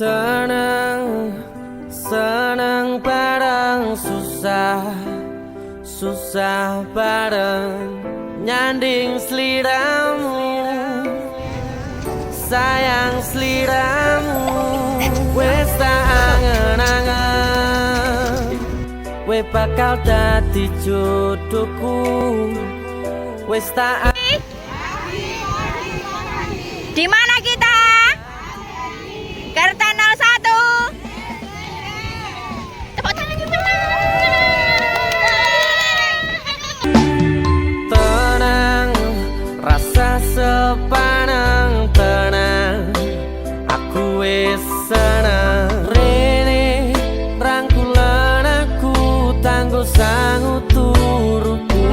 Seneng, seneng bareng susah, susah bareng nyanding seliramu, sayang seliramu. Wes tak angen-angen, we bakal dadi jodohku. Wes tak Di mana kita? Kereta 01. Tepuk tangan juga. tenang, rasa sepanang tenang. Aku wis seneng rene rangkulan aku tangguh sangu turuku.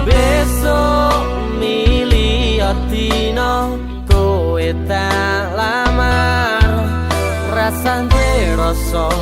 Besok milih dino kowe tak lamar, rasane rasa